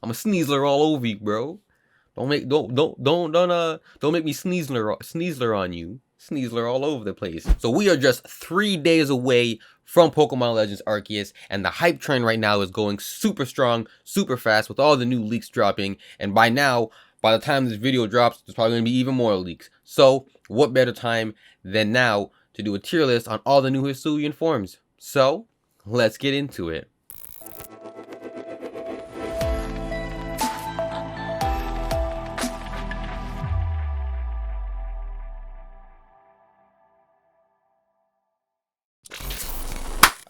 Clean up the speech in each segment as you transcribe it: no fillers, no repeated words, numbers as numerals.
I'm a Sneasler all over you, bro. Don't make me Sneasler on you. Sneasler all over the place. So we are just 3 days away from Pokemon Legends Arceus, and the hype train right now is going super strong, super fast with all the new leaks dropping. And by now, by the time this video drops, there's probably gonna be even more leaks. So what better time than now to do a tier list on all the new Hisuian forms? So let's get into it.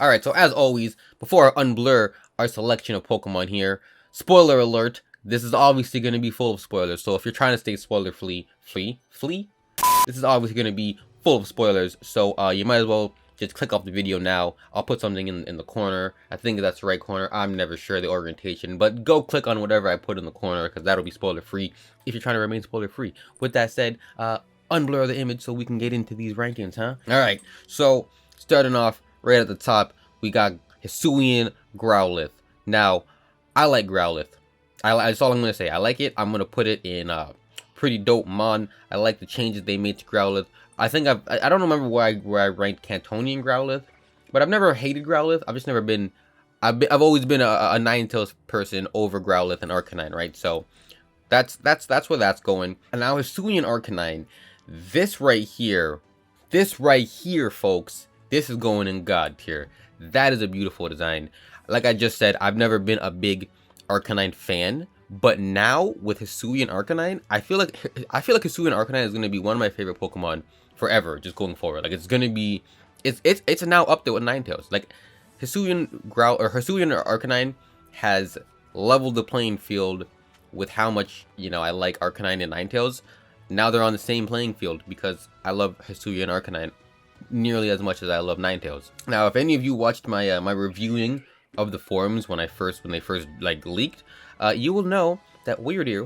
Alright, so as always, before I unblur our selection of Pokemon here, spoiler alert, this is obviously going to be full of spoilers, so if you're trying to stay spoiler free, this is obviously going to be full of spoilers, so you might as well just click off the video now. I'll put something in the corner. I think that's the right corner. I'm never sure the orientation, but go click on whatever I put in the corner, because that'll be spoiler free if you're trying to remain spoiler free. With that said, unblur the image so we can get into these rankings, huh? Alright, so starting off right at the top, we got Hisuian Growlithe. Now, I like Growlithe. That's all I'm going to say. I like it. I'm going to put it in pretty dope mon. I like the changes they made to Growlithe. I think I don't remember where I ranked Cantonian Growlithe, but I've never hated Growlithe. I've just never been, I've always been a Ninetales person over Growlithe and Arcanine, right? So that's where that's going. And now Hisuian Arcanine, this right here, folks, this is going in God tier. That is a beautiful design. Like I just said, I've never been a big Arcanine fan, but now with Hisuian Arcanine, I feel like Hisuian Arcanine is going to be one of my favorite Pokemon forever, just going forward. Like it's going to be, it's now up there with Ninetales. Like Hisuian Arcanine has leveled the playing field with how much, you know, I like Arcanine and Ninetales. Now they're on the same playing field because I love Hisuian Arcanine nearly as much as I love Ninetales. Now, if any of you watched my my reviewing of the forums when they first like leaked, you will know that Weirdeer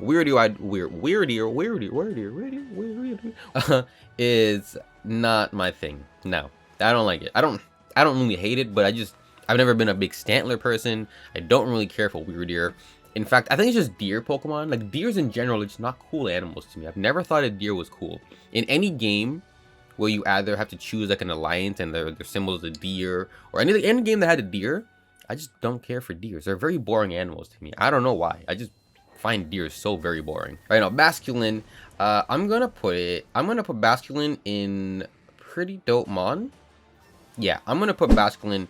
is not my thing. No, I don't like it. I don't really hate it, but I've never been a big Stantler person. I don't really care for Weirdeer. In fact, I think it's just deer Pokemon. Like deers in general are just not cool animals to me. I've never thought a deer was cool. In any game where you either have to choose like an alliance and their symbol is a deer, or any game that had a deer, I just don't care for deers. They're very boring animals to me. I don't know why. I just find deers so very boring. Right now, Basculin, I'm gonna put Basculin in pretty dope mon. Yeah, I'm gonna put Basculin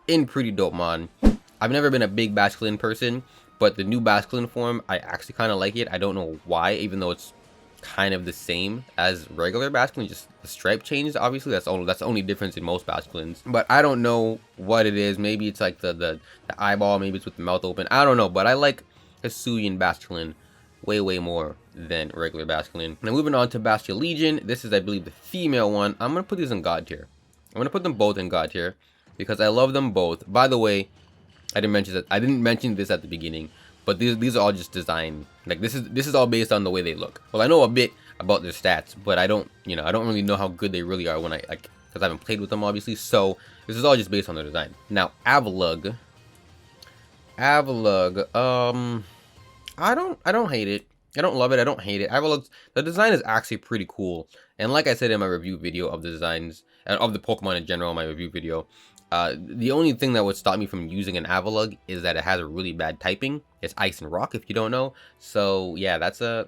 in pretty dope mon. I've never been a big Basculin person, but the new Basculin form, I actually kind of like it. I don't know why, even though it's kind of the same as regular Basculin, just the stripe changes. Obviously, that's the only difference in most Basculins. But I don't know what it is. Maybe it's like the eyeball. Maybe it's with the mouth open. I don't know. But I like Hisuian Basculin way more than regular Basculin. Now moving on to Bastille Legion. This is, I believe, the female one. I'm gonna put these in God tier. I'm gonna put them both in God tier because I love them both. By the way, I didn't mention this at the beginning, but these are all just design. Like this is all based on the way they look. Well, I know a bit about their stats, but I don't really know how good they really are when because I haven't played with them obviously. So this is all just based on their design. Now Avalugg, I don't hate it. I don't love it. I don't hate it. Avalugg's, the design is actually pretty cool. And like I said in my review video of the designs and of the Pokemon in general, my review video, the only thing that would stop me from using an Avalugg is that it has a really bad typing. It's Ice and Rock, if you don't know. So yeah, that's a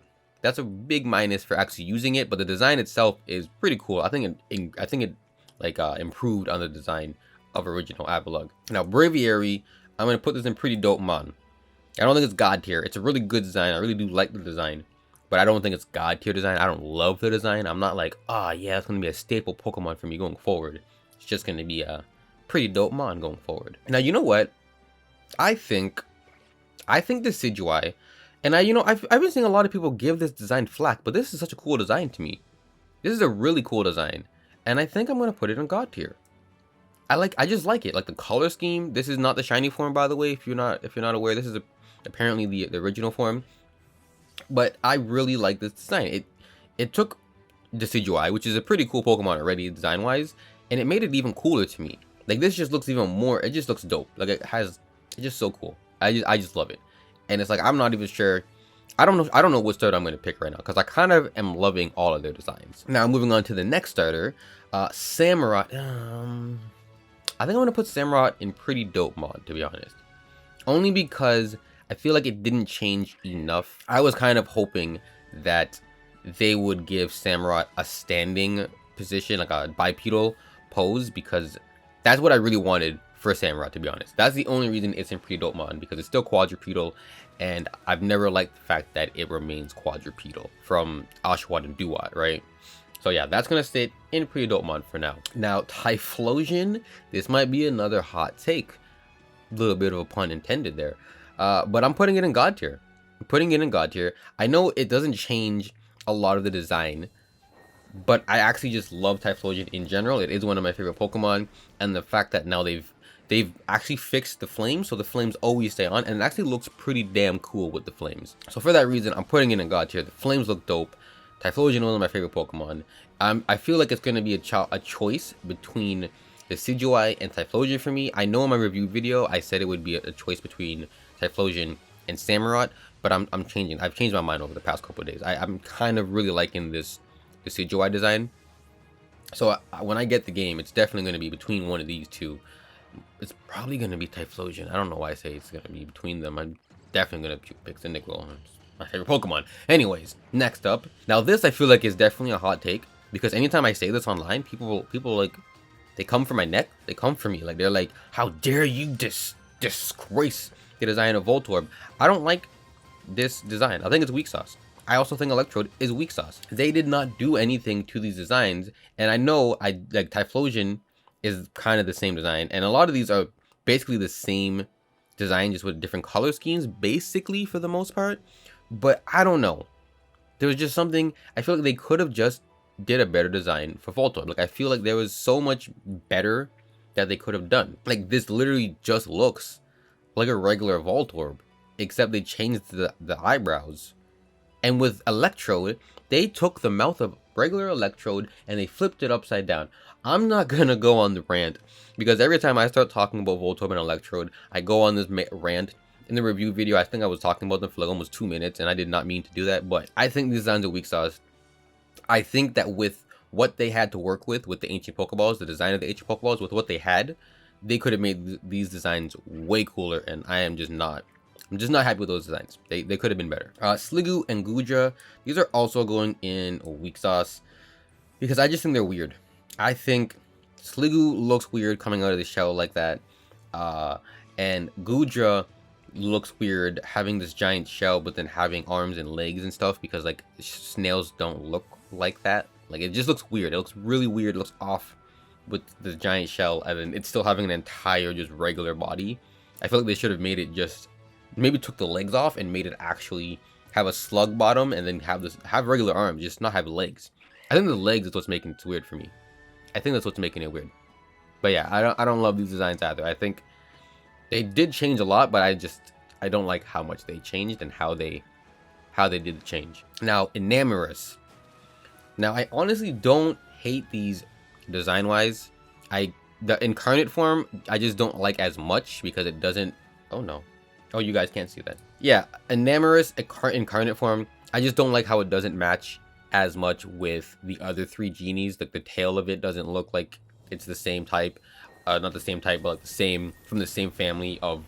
big minus for actually using it. But the design itself is pretty cool. I think it improved on the design of original Avalugg. Now Braviary, I'm gonna put this in pretty dope mon. I don't think it's God tier. It's a really good design. I really do like the design, but I don't think it's God tier design. I don't love the design. I'm not like, oh yeah, it's gonna be a staple Pokemon for me going forward. It's just gonna be a pretty dope mon going forward. Now you know what? I think the Decidueye, and I've been seeing a lot of people give this design flack, but this is such a cool design to me. This is a really cool design, and I think I'm gonna put it in God tier. I just like it, like the color scheme. This is not the shiny form, by the way. If you're not aware, this is apparently the original form. But I really like this design. It took Decidueye, which is a pretty cool Pokemon already design wise, and it made it even cooler to me. Like this just looks even more. It just looks dope. Like it's just so cool. I just love it. and it's like I'm not even sure. I don't know what starter I'm going to pick right now, because I kind of am loving all of their designs. Now moving on to the next starter, Samurott. I think I'm going to put Samurott in pretty dope mod, to be honest. Only because I feel like it didn't change enough. I was kind of hoping that they would give Samurott a standing position, like a bipedal pose, because that's what I really wanted for Samurott, to be honest. That's the only reason it's in pretty dope mod, because it's still quadrupedal, and I've never liked the fact that it remains quadrupedal from Oshawott and Duat, right? So yeah, that's gonna sit in pretty dope mod for now. Now, Typhlosion, this might be another hot take. A little bit of a pun intended there. But I'm putting it in God tier. I'm putting it in God tier. I know it doesn't change a lot of the design, but I actually just love Typhlosion in general. It is one of my favorite Pokemon, and the fact that now they've actually fixed the flames, so the flames always stay on, and it actually looks pretty damn cool with the flames. So for that reason, I'm putting it in God tier. The flames look dope. Typhlosion is one of my favorite Pokemon. I feel like it's going to be a choice between Decidueye and Typhlosion for me. I know in my review video, I said it would be a choice between Typhlosion and Samurott, but I'm changing. I've changed my mind over the past couple of days. I'm kind of really liking this Decidueye design. So when I get the game, it's definitely going to be between one of these two. It's probably going to be Typhlosion. I don't know why I say it's going to be between them. I'm definitely going to pick Cyndaquil. It's my favorite Pokemon. Anyways, next up. Now this I feel like is definitely a hot take, because anytime I say this online, people like, they come for my neck. They come for me. Like, they're like, how dare you disgrace the design of Voltorb. I don't like this design. I think it's weak sauce. I also think Electrode is weak sauce. They did not do anything to these designs, and I know like Typhlosion is kind of the same design, and a lot of these are basically the same design, just with different color schemes, basically, for the most part. But I don't know. There was just something, I feel like they could have just did a better design for Voltorb. Like, I feel like there was so much better that they could have done. Like, this literally just looks like a regular Voltorb, except they changed the eyebrows. And with Electrode, they took the mouth of regular Electrode and they flipped it upside down. I'm not gonna go on the rant, because every time I start talking about Voltorb and Electrode, I go on this rant. In the review video, I think I was talking about them for like almost 2 minutes, and I did not mean to do that, but I think these designs are weak sauce. I think that with what they had to work with the ancient Pokeballs, the design of the ancient Pokeballs, with what they had, they could have made these designs way cooler, and I'm just not happy with those designs. They could have been better. Sliggoo and Goodra, these are also going in weak sauce, because I just think they're weird. I think Sliggoo looks weird coming out of the shell like that, and Goodra looks weird having this giant shell but then having arms and legs and stuff, because like snails don't look like that. Like, it just looks weird. It looks really weird. It looks off with the giant shell, and then it's still having an entire just regular body. I feel like they should have made it just, maybe took the legs off and made it actually have a slug bottom, and then have regular arms, just not have legs. I think the legs is what's making it weird for me. I think that's what's making it weird. But yeah, I don't love these designs either. I think they did change a lot, but I don't like how much they changed and how they did the change. Now, Enamorus. Now, I honestly don't hate these design-wise. The incarnate form, I just don't like as much, because it doesn't... Oh, no. Oh, you guys can't see that. Yeah, Enamorus incarnate form, I just don't like how it doesn't match as much with the other three genies. Like, the tail of it doesn't look like it's the same type. Not the same type, but like from the same family of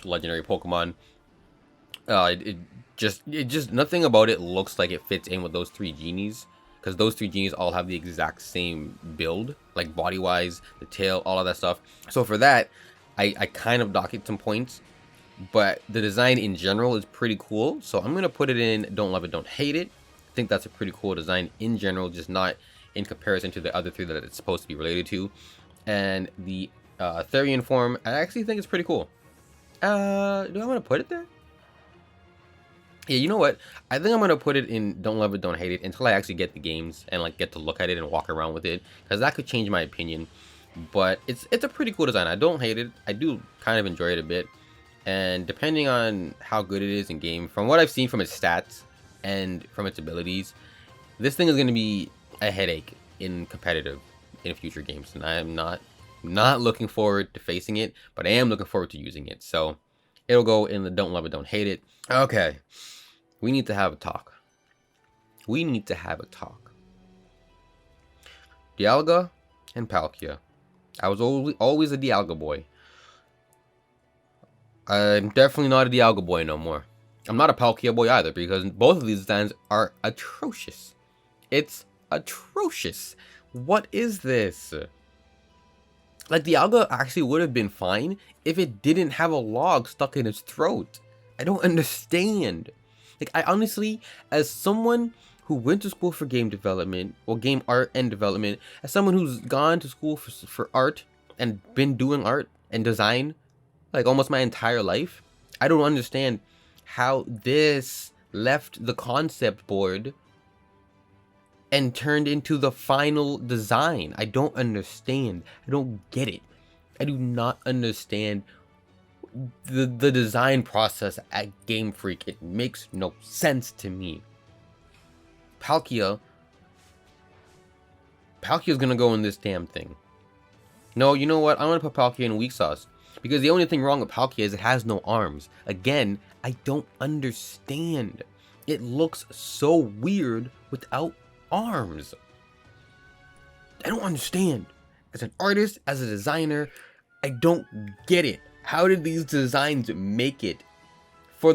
legendary Pokemon. It just nothing about it looks like it fits in with those three genies, because those three genies all have the exact same build, like body wise, the tail, all of that stuff. So for that, I kind of dock it some points, but the design in general is pretty cool, so I'm gonna put it in don't love it, don't hate it. I think that's a pretty cool design in general, just not in comparison to the other three that it's supposed to be related to. And the Therian form, I actually think it's pretty cool. Do I want to put it there? Yeah, you know what? I think I'm going to put it in don't love it, don't hate it, until I actually get the games and like get to look at it and walk around with it, because that could change my opinion. But it's a pretty cool design. I don't hate it. I do kind of enjoy it a bit. And depending on how good it is in game, from what I've seen from its stats and from its abilities, this thing is going to be a headache in competitive in future games, and I am not looking forward to facing it, but I am looking forward to using it. So It'll go in the don't love it, don't hate it. Okay. We need to have a talk. We need to have a talk. Dialga and Palkia. I was always a Dialga boy. I'm definitely not a Dialga boy no more. I'm not a Palkia boy either, because both of these designs are atrocious. It's atrocious. What is this? Like, Dialga actually would have been fine if it didn't have a log stuck in its throat. I don't understand. Like, I honestly, as someone who went to school for game development, or game art and development, as someone who's gone to school for art and been doing art and design like almost my entire life, I don't understand how this left the concept board and turned into the final design. I don't understand. I don't get it. I do not understand the design process at Game Freak. It makes no sense to me. Palkia's gonna go in this damn thing. No, you know what? I'm gonna put Palkia in weak sauce. Because the only thing wrong with Palkia is it has no arms. Again, I don't understand. It looks so weird without arms. I don't understand. As an artist, as a designer, I don't get it. How did these designs make it for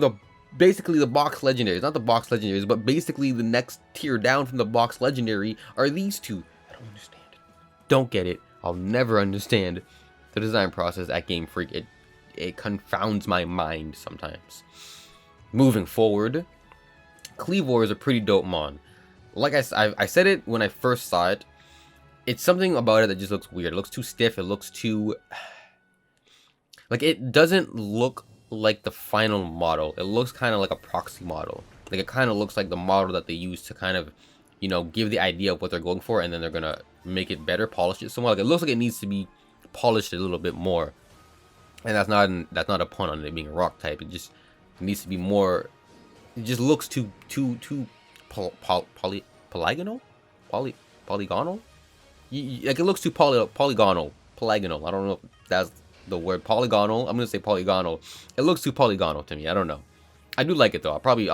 basically the box legendaries? Not the box legendaries, but basically the next tier down from the box legendary are these two. I don't understand it. Don't get it. I'll never understand the design process at Game Freak. It confounds my mind sometimes. Moving forward, Kleavor is a pretty dope mon. Like I said it when I first saw it. It's something about it that just looks weird. It looks too stiff. It looks too... like, it doesn't look like the final model. It looks kind of like a proxy model. Like, it kind of looks like the model that they use to kind of, you know, give the idea of what they're going for, and then they're gonna make it better, polish it somewhat. Like, it looks like it needs to be polished a little bit more, and that's not a pun on it being a rock type. It just needs to be more. It just looks too polygonal. Like, it looks too polygonal. I don't know if that's the word. Polygonal. I'm gonna say polygonal. It looks too polygonal to me. I don't know. I do like it though. I'll probably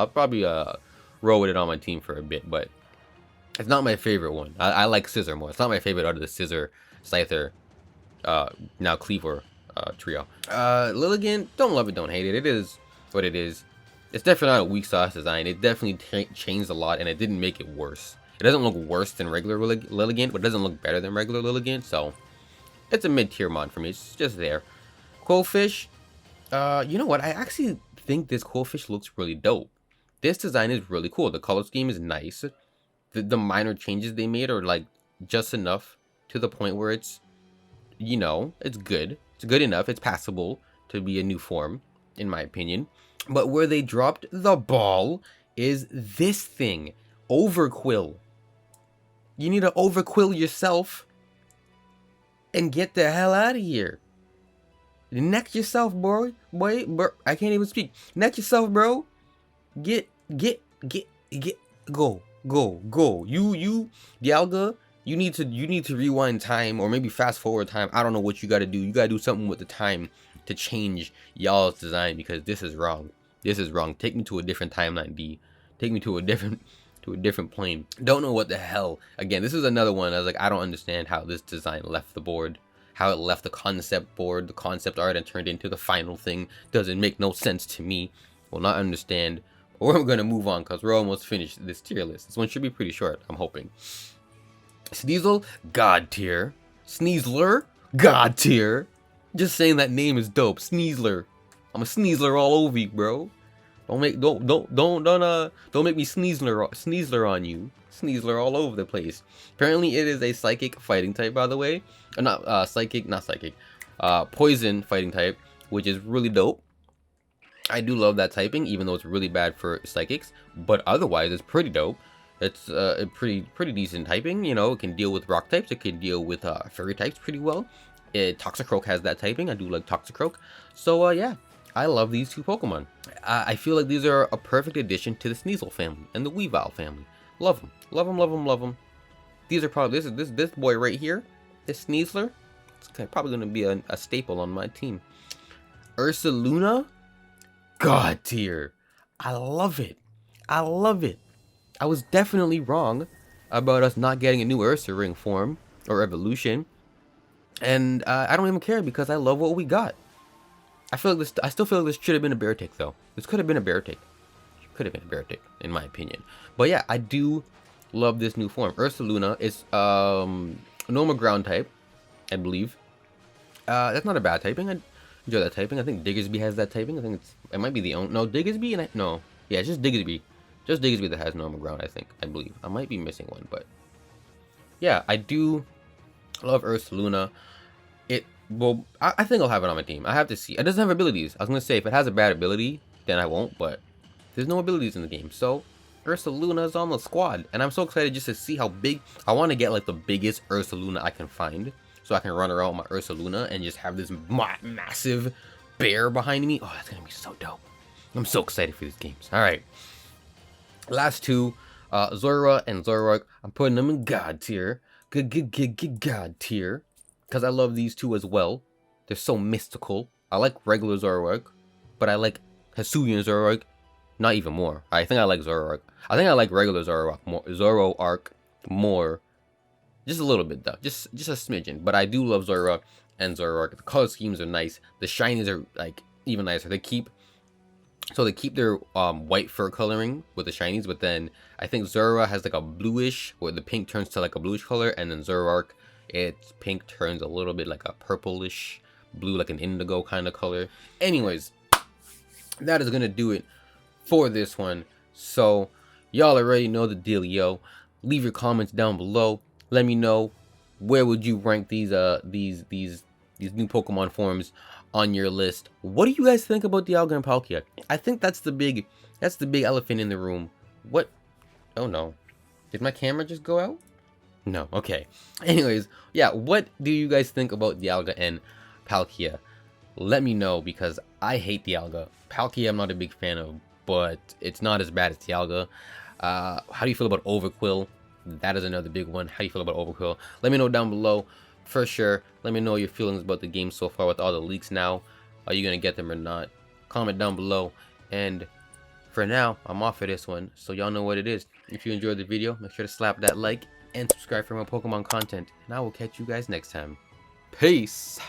roll with it on my team for a bit, but it's not my favorite one. I like Scissor more. It's not my favorite out of the Scissor, Scyther, now Kleavor trio. Lilligant, don't love it, don't hate it. It is what it is. It's definitely not a weak sauce design. It definitely changed a lot, and it didn't make it worse. It doesn't look worse than regular Lilligant, but it doesn't look better than regular Lilligant, so it's a mid-tier mod for me. It's just there. Quillfish, you know what? I actually think this Quillfish looks really dope. This design is really cool. The color scheme is nice. The minor changes they made are like just enough to the point where it's, you know, it's good. It's good enough. It's passable to be a new form, in my opinion. But where they dropped the ball is this thing. Overquill. You need to overquill yourself and get the hell out of here. Neck yourself, bro. Bro. I can't even speak. Neck yourself, bro. Go. You, Dialga, you need to rewind time, or maybe fast forward time. I don't know what you gotta do. You gotta do something with the time to change y'all's design, because this is wrong. This is wrong. Take me to a different timeline, D. Take me to a different plane. Don't know what the hell. Again, this is another one. I was like, I don't understand how this design left the board. How it left the concept board, the concept art, and turned into the final thing. Doesn't make no sense to me. Will not understand. But we're gonna move on, because we're almost finished this tier list. This one should be pretty short, I'm hoping. Sneasel, God tier. Sneasler, God tier. Just saying that name is dope. Sneasler. I'm a Sneasler all over you, bro. Don't make me Sneasler on you. Sneasler all over the place. Apparently it is a psychic fighting type, by the way. Poison fighting type, which is really dope. I do love that typing, even though it's really bad for psychics, but otherwise it's pretty dope. It's a pretty decent typing. You know, it can deal with rock types, it can deal with fairy types pretty well. Toxicroak has that typing. I do like Toxicroak. So yeah, I love these two Pokemon. I feel like these are a perfect addition to the Sneasel family and the Weavile family. Love them. Love them, love them, love them. These are probably, this boy right here, this Sneasler, it's probably going to be a staple on my team. Ursa Luna, god tier. I love it. I love it. I was definitely wrong about us not getting a new Ursa ring form or evolution. And I don't even care because I love what we got. I feel like this. I still feel like this should have been a bear tick though. This could have been a bear tick. Could have been a bear tick in my opinion. But yeah, I do love this new form. Ursa Luna is normal ground type, I believe. That's not a bad typing. I enjoy that typing. I think Diggersby has that typing. I think it might be the only. No, Diggersby and no. Yeah, it's just Diggersby. Just Diggersby that has normal ground. I believe. I might be missing one, but yeah, I do love Ursa Luna. Well, I think I'll have it on my team. I have to see. It doesn't have abilities. I was gonna say if it has a bad ability, then I won't. But there's no abilities in the game, so Ursa Luna is on the squad, and I'm so excited just to see how big. I want to get like the biggest Ursa Luna I can find, so I can run around with my Ursa Luna and just have this massive bear behind me. Oh, that's gonna be so dope. I'm so excited for these games. All right, last two, Zora and Zoroark. I'm putting them in God tier. God tier. Because I love these two as well. They're so mystical. I like regular Zoroark, but I like Hisuian Zoroark not even more. I think I like Zoroark. I think I like regular Zoroark more. Just a little bit though. Just a smidgen. But I do love Zora and Zoroark. The color schemes are nice. The shinies are like even nicer. They keep their white fur coloring with the shinies, but then I think Zora has like a bluish, where the pink turns to like a bluish color, and then Zoroark, its pink turns a little bit like a purplish blue, like an indigo kind of color. Anyways, that is gonna do it for this one. So y'all already know the deal, yo. Leave your comments down below. Let me know where would you rank these new Pokemon forms on your list. What do you guys think about Dialga and Palkia? I think that's the big elephant in the room. What? Oh no, did my camera just go out? No, okay. Anyways, yeah, what do you guys think about Dialga and Palkia? Let me know, because I hate Dialga. Palkia I'm not a big fan of, but it's not as bad as Dialga. How do you feel about Overquill? That is another big one. How do you feel about Overquill? Let me know down below. For sure, let me know your feelings about the game so far with all the leaks now. Are you going to get them or not? Comment down below. And for now, I'm off for this one, so y'all know what it is. If you enjoyed the video, make sure to slap that like and subscribe for more Pokemon content. And I will catch you guys next time. Peace!